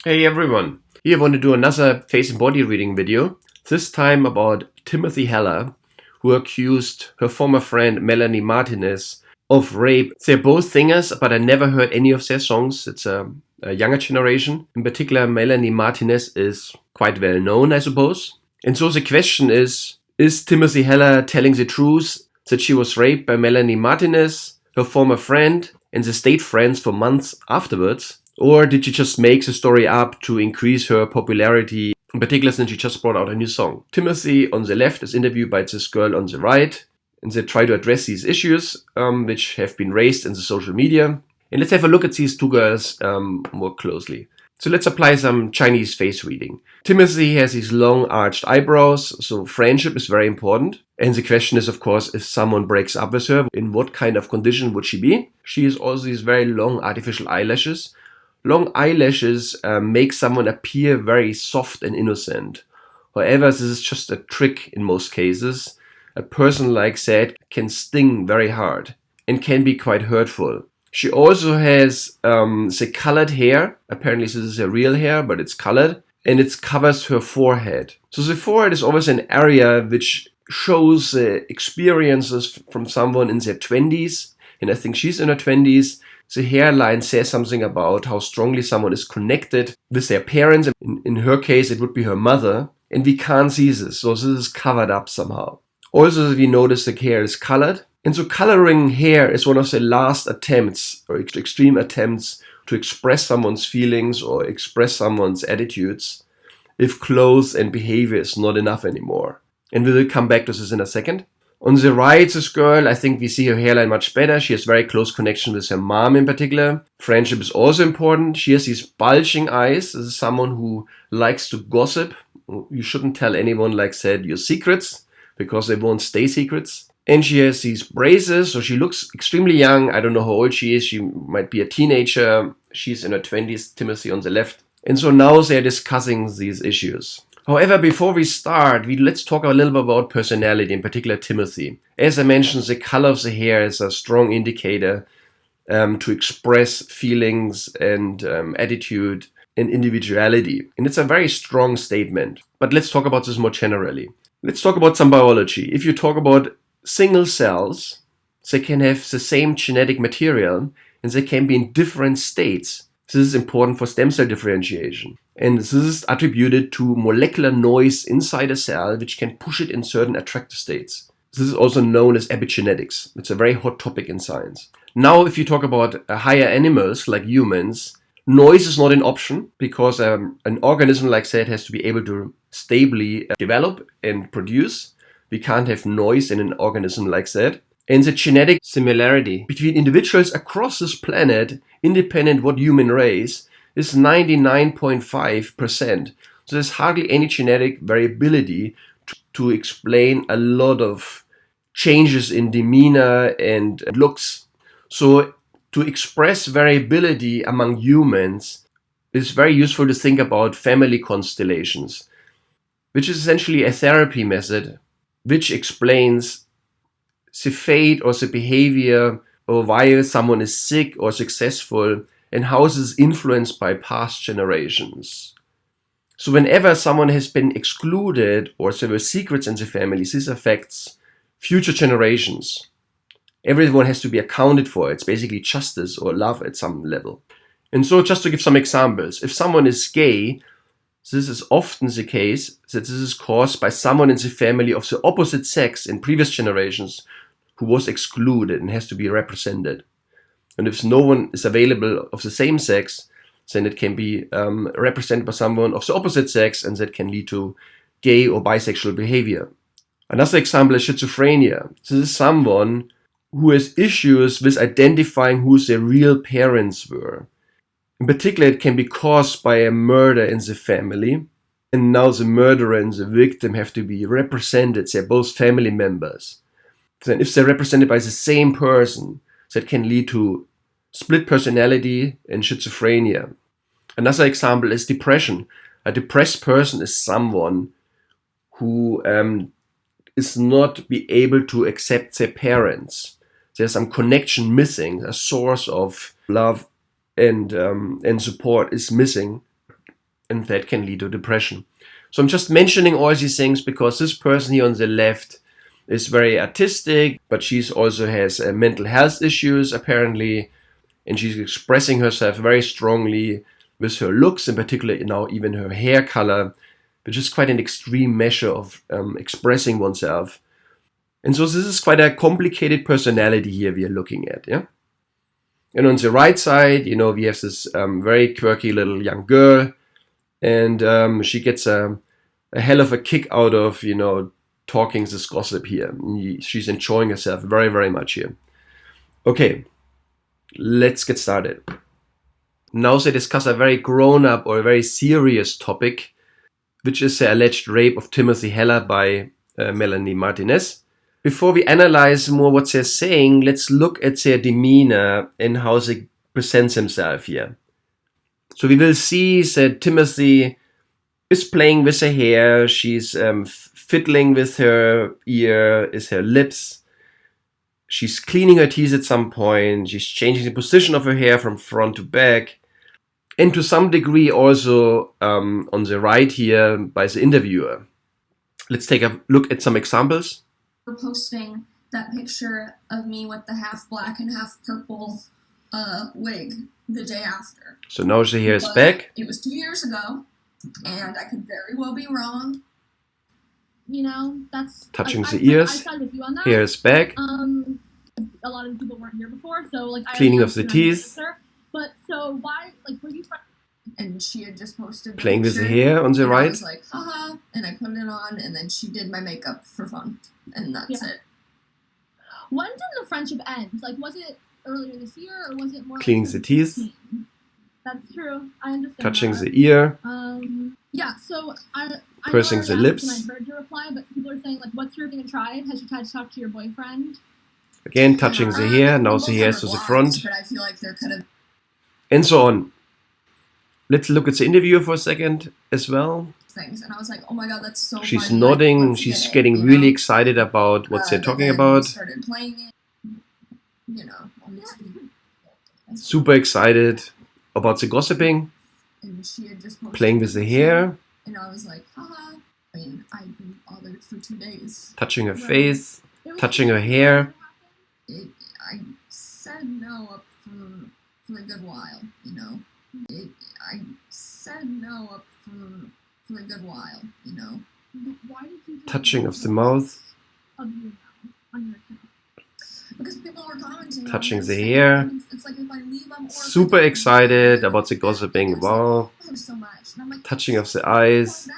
Hey everyone, here I want to do another face and body reading video, this time about Timothy Heller, who accused her former friend Melanie Martinez of rape. They're both singers, but I never heard any of their songs. It's a younger generation. In particular, Melanie Martinez is quite well known, I suppose. And so the question is Timothy Heller telling the truth that she was raped by Melanie Martinez, her former friend, and they stayed friends for months afterwards? Or did she just make the story up to increase her popularity, in particular since she just brought out a new song? Timothy on the left is interviewed by this girl on the right, and they try to address these issues which have been raised in the social media. And let's have a look at these two girls more closely. So let's apply some Chinese face reading. Timothy has these long arched eyebrows, so friendship is very important. And the question is, of course, if someone breaks up with her, in what kind of condition would she be? She has also these very long artificial eyelashes. Long eyelashes make someone appear very soft and innocent. However, this is just a trick in most cases. A person like that can sting very hard and can be quite hurtful. She also has the colored hair. Apparently this is her real hair, but it's colored. And it covers her forehead. So the forehead is always an area which shows experiences from someone in their 20s. And I think she's in her 20s. The hairline says something about how strongly someone is connected with their parents. In her case, it would be her mother. And we can't see this, so this is covered up somehow. Also, we notice the hair is colored. And so coloring hair is one of the last attempts, or extreme attempts, to express someone's feelings or express someone's attitudes if clothes and behavior is not enough anymore. And we will come back to this in a second. On the right, this girl, I think we see her hairline much better. She has very close connection with her mom in particular. Friendship is also important. She has these bulging eyes. This is someone who likes to gossip. You shouldn't tell anyone like that your secrets, because they won't stay secrets. And she has these braces, so she looks extremely young. I don't know how old she is. She might be a teenager. She's in her 20s, Timothy on the left. And so now they're discussing these issues. However, before we start, let's talk a little bit about personality, in particular Timothy. As I mentioned, the color of the hair is a strong indicator to express feelings and attitude and individuality. And it's a very strong statement. But let's talk about this more generally. Let's talk about some biology. If you talk about single cells, they can have the same genetic material and they can be in different states. This is important for stem cell differentiation. And this is attributed to molecular noise inside a cell which can push it in certain attractive states. This is also known as epigenetics. It's a very hot topic in science. Now, if you talk about higher animals like humans, noise is not an option because an organism like that has to be able to stably develop and produce. We can't have noise in an organism like that. And the genetic similarity between individuals across this planet, independent what human race, is 99.5%. So there's hardly any genetic variability to explain a lot of changes in demeanor and looks. So to express variability among humans, it's very useful to think about family constellations, which is essentially a therapy method which explains the fate or the behavior or why someone is sick or successful and how this is influenced by past generations. So whenever someone has been excluded or there were secrets in the family, this affects future generations. Everyone has to be accounted for. It's basically justice or love at some level. And so just to give some examples, if someone is gay, this is often the case that this is caused by someone in the family of the opposite sex in previous generations who was excluded and has to be represented. And if no one is available of the same sex, then it can be represented by someone of the opposite sex, and that can lead to gay or bisexual behavior. Another example is schizophrenia. This is someone who has issues with identifying who their real parents were. In particular, it can be caused by a murder in the family, and now the murderer and the victim have to be represented. They're both family members. Then if they're represented by the same person, that can lead to split personality and schizophrenia. Another example is depression. A depressed person is someone who is not be able to accept their parents. There's some connection missing, a source of love and support is missing. and that can lead to depression. So I'm just mentioning all these things because this person here on the left is very artistic, but she's also has mental health issues apparently, and she's expressing herself very strongly with her looks, in particular now even her hair color, which is quite an extreme measure of expressing oneself. And so this is quite a complicated personality here we are looking at, yeah? And on the right side, we have this very quirky little young girl, and she gets a hell of a kick out of, talking this gossip here. She's enjoying herself very, very much here. Okay, let's get started. Now they discuss a very grown-up or a very serious topic, which is the alleged rape of Timothy Heller by Melanie Martinez. Before we analyze more what they're saying, let's look at their demeanor and how they present themselves here. So we will see that Timothy is playing with her hair, she's fiddling with her ear, is her lips, she's cleaning her teeth at some point, she's changing the position of her hair from front to back, and to some degree also on the right here by the interviewer. Let's take a look at some examples. We're posting that picture of me with the half black and half purple wig the day after. So now the hair is back. It was 2 years ago, and I could very well be wrong. That's touching the ears. Hair is back. A lot of people weren't here before, so cleaning of the teeth. But so why, were you? And she had just posted playing with the hair on the right. I was like, haha, and I put it on, and then she did my makeup for fun, and that's it. When did the friendship end? Was it earlier this year, or was it more? Cleaning the teeth. That's true. I understand. Touching the ear. Yeah. So I pursing the lips. And I heard your reply, but people are saying what's your thing tried? Has you tried to talk to your boyfriend? Again, touching the hair. Now the hair is to the front. But I feel like there could have. And so on. Let's look at the interviewer for a second as well. Things, and I was like, oh my god, that's so She's funny. nodding, she's getting really excited about what they're talking about. Started playing it, super excited about the gossiping. And she had just playing with the hair. And I was like, haha. I've been bothered for 2 days. Touching her face, touching her hair. I said no for a good while, I said no for a good while, Why did you touching of the mouth. Of your mouth on your account? Because people were commenting. Touching the hair. It's like if I leave, I'm super excited about the gossiping. Wow. So much. And I'm like, touching of the eyes.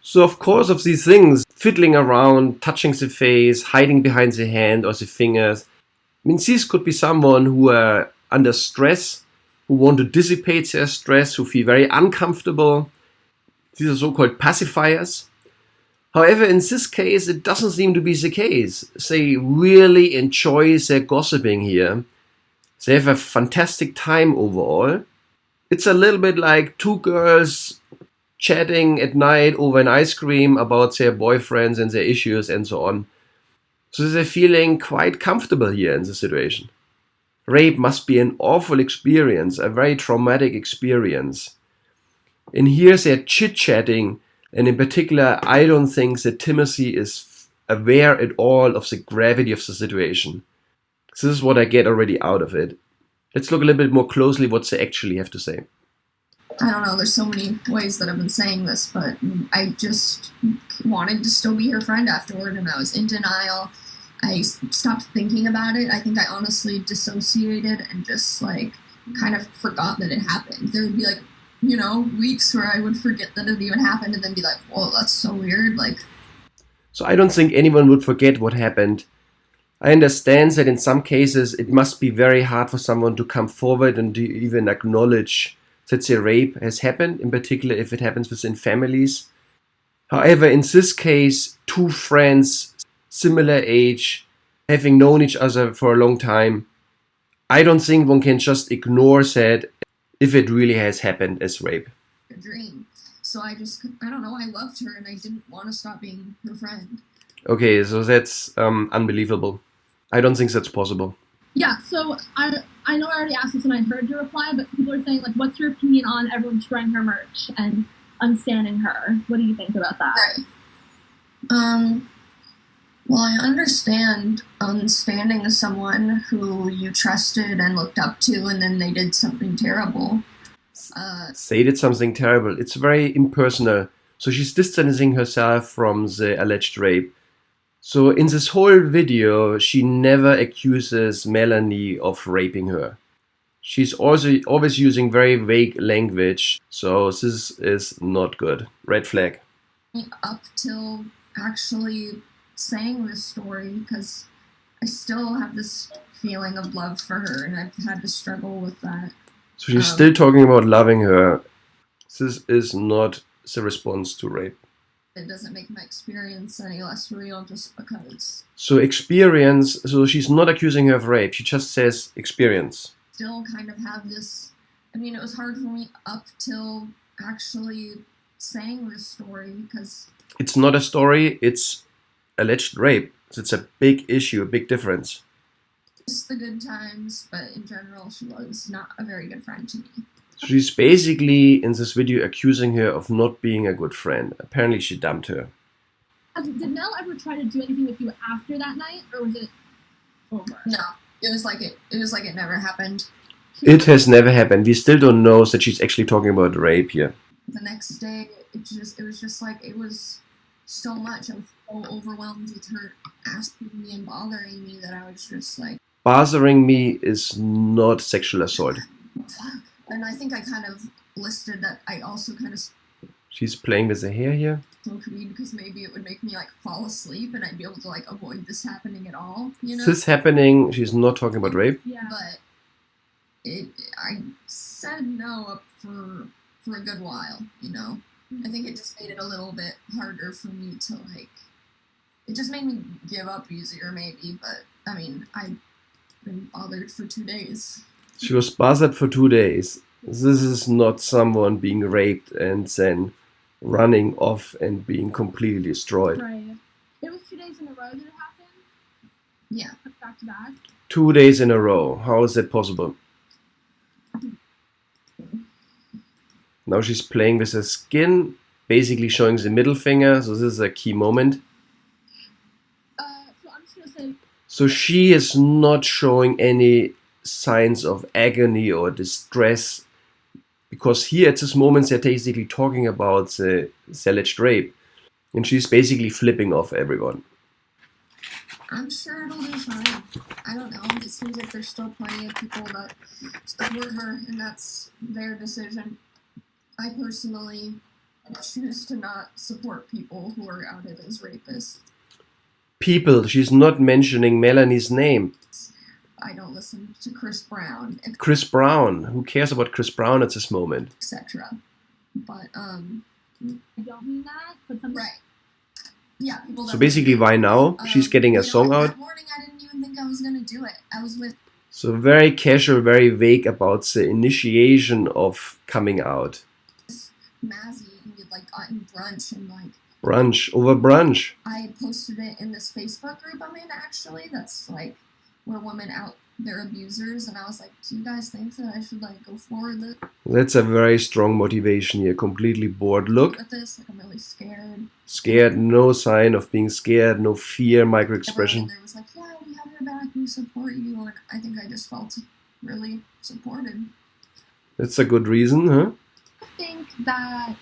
So of course of these things, fiddling around, touching the face, hiding behind the hand or the fingers. These could be someone who are under stress, who want to dissipate their stress, who feel very uncomfortable. These are so-called pacifiers. However, in this case, it doesn't seem to be the case. They really enjoy their gossiping here. They have a fantastic time overall. It's a little bit like two girls chatting at night over an ice cream about their boyfriends and their issues and so on. So they're feeling quite comfortable here in the situation. Rape must be an awful experience, a very traumatic experience. And here they're chit-chatting, and in particular, I don't think that Timothy is aware at all of the gravity of the situation. This is what I get already out of it. Let's look a little bit more closely what they actually have to say. I don't know, there's so many ways that I've been saying this, but I just wanted to still be her friend afterward, and I was in denial. I stopped thinking about it. I think I honestly dissociated and just kind of forgot that it happened. There would be weeks where I would forget that it even happened and then be like, whoa, that's so weird. So I don't think anyone would forget what happened. I understand that in some cases it must be very hard for someone to come forward and to even acknowledge that the rape has happened, in particular if it happens within families. However, in this case, two friends, similar age, having known each other for a long time, I don't think one can just ignore that if it really has happened as rape. A dream. So I don't know, I loved her and I didn't want to stop being her friend. Okay, so that's unbelievable. I don't think that's possible. Yeah, so I know I already asked this and I heard your reply, but people are saying, like, what's your opinion on everyone destroying her merch and unstanning her? What do you think about that? Right. Well, I understand standing someone who you trusted and looked up to, and then they did something terrible. Say did something terrible. It's very impersonal. So she's distancing herself from the alleged rape. So in this whole video, she never accuses Melanie of raping her. She's also always using very vague language. So this is not good. Red flag. Up till actually saying this story, because I still have this feeling of love for her, and I've had to struggle with that. So she's still talking about loving her. This is not the response to rape. It doesn't make my experience any less real just because. So experience, so she's not accusing her of rape, she just says experience. Still kind of have this, I mean, it was hard for me up till actually saying this story, because it's not a story, it's alleged rape. So it's a big issue, a big difference. Just the good times, but in general, she was not a very good friend to me. So she's basically in this video accusing her of not being a good friend. Apparently she dumped her. Did Mel ever try to do anything with you after that night, or was it over? No, it was like it never happened. It has never happened. We still don't know that she's actually talking about rape here. The next day, it was just like, it was so much. I was so overwhelmed with her asking me and bothering me that I was just like, bothering me is not sexual assault. Fuck. And I think I kind of listed that I also kind of She's playing with the hair here. smoke weed because maybe it would make me like fall asleep and I'd be able to like avoid this happening at all, you know? This happening, she's not talking about rape. Yeah. But I said no up for a good while, you know? I think it just made it a little bit harder for me to like, it just made me give up easier maybe, but I mean, I've been bothered for 2 days. She was bothered for 2 days. This is not someone being raped and then running off and being completely destroyed. Right. It was 2 days in a row that it happened? Yeah. Back to back? 2 days in a row. How is that possible? Now she's playing with her skin, basically showing the middle finger. So this is a key moment. So I'm just going to say... So she is not showing any signs of agony or distress, because here at this moment they're basically talking about the alleged rape, and she's basically flipping off everyone. I'm sure it'll be fine. I don't know. It seems like there's still plenty of people that support her, and that's their decision. I personally choose to not support people who are outed as rapists. People, she's not mentioning Melanie's name. I don't listen to Chris Brown. Chris Brown. Who cares about Chris Brown at this moment? Etc. But I don't mean that, but sometimes... right. Yeah. People. So basically, why now? She's getting a song out. That morning, I didn't even think I was gonna do it. I was with. So very casual, very vague about the initiation of coming out. Mazzy, and we like gotten brunch and like. Brunch over brunch. I posted it in this Facebook group I'm in, actually. That's like where women out their abusers, and I was like, do you guys think that I should like go forward with it? That's a very strong motivation here. Completely bored look. With this, like I'm really scared. Scared, no sign of being scared, no fear, micro expression. There was like, yeah, we have your back, we support you, and I think I just felt really supported. That's a good reason, huh? I think that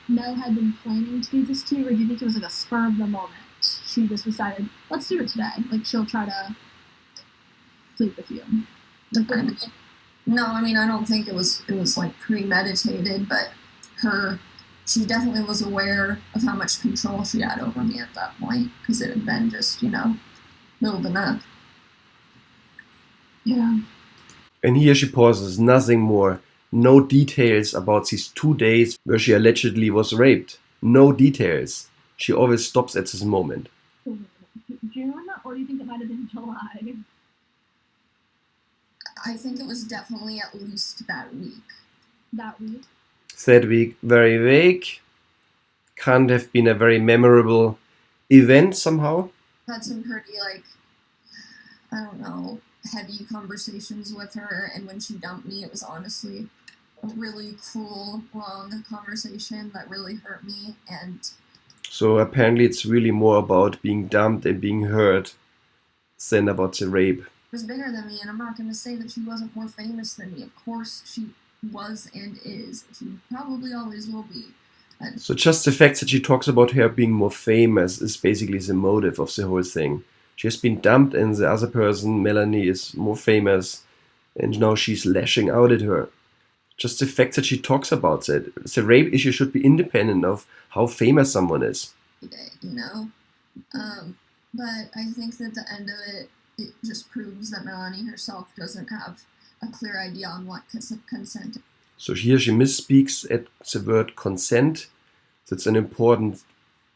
Mel had been planning to do this too, or do you think it was like a spur of the moment? She just decided, let's do it today. Like she'll try to sleep with you. Like, no, I mean I don't think it was like premeditated, but she definitely was aware of how much control she had over me at that point, because it had been just, you know, building up. Yeah. And here she pauses, nothing more. No details about these 2 days where she allegedly was raped. No details. She always stops at this moment. June, or do you think it might have been July? I think it was definitely at least that week. That week? That week, very vague. Can't have been a very memorable event somehow. Had some pretty, like, I don't know, heavy conversations with her, and when she dumped me, it was honestly a really cruel, wrong conversation that really hurt me. And so apparently it's really more about being dumped and being hurt than about the rape. was bigger than me, and I'm not going to say that she wasn't more famous than me. Of course she was and is. She probably always will be. And so just the fact that she talks about her being more famous is basically the motive of the whole thing. She has been dumped and the other person, Melanie, is more famous and now she's lashing out at her. Just the fact that she talks about it. The rape issue should be independent of how famous someone is. you know? But I think that at the end of it, it just proves that Melanie herself doesn't have a clear idea on what consent is. So here she misspeaks at the word consent. That's an important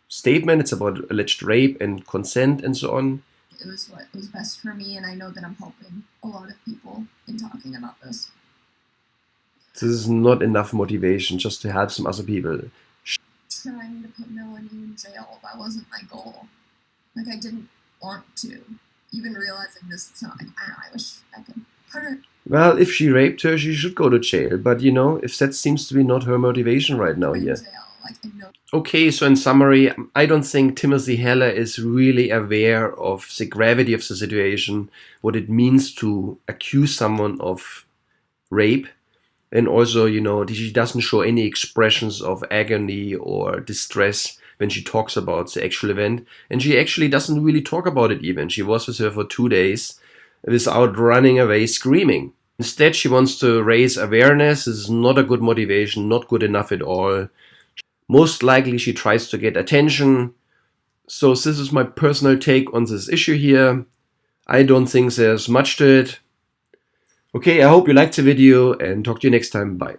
statement. It's about alleged rape and consent and so on. It was what was best for me, and I know that I'm helping a lot of people in talking about this. This is not enough motivation just to help some other people. Trying to put Melanie in jail, that wasn't my goal. Like, I didn't want to. Even realizing this, it's not like, I wish I could hurt her. Well, if she raped her, she should go to jail. But, you know, if that seems to be not her motivation right now here. Jail. Like, I know. Okay, so in summary, I don't think Timothy Heller is really aware of the gravity of the situation, what it means to accuse someone of rape. And also, you know, she doesn't show any expressions of agony or distress when she talks about the actual event. And she actually doesn't really talk about it even. She was with her for 2 days without running away screaming. Instead, she wants to raise awareness. This is not a good motivation, not good enough at all. Most likely she tries to get attention. So this is my personal take on this issue here. I don't think there's much to it. Okay, I hope you liked the video and talk to you next time. Bye.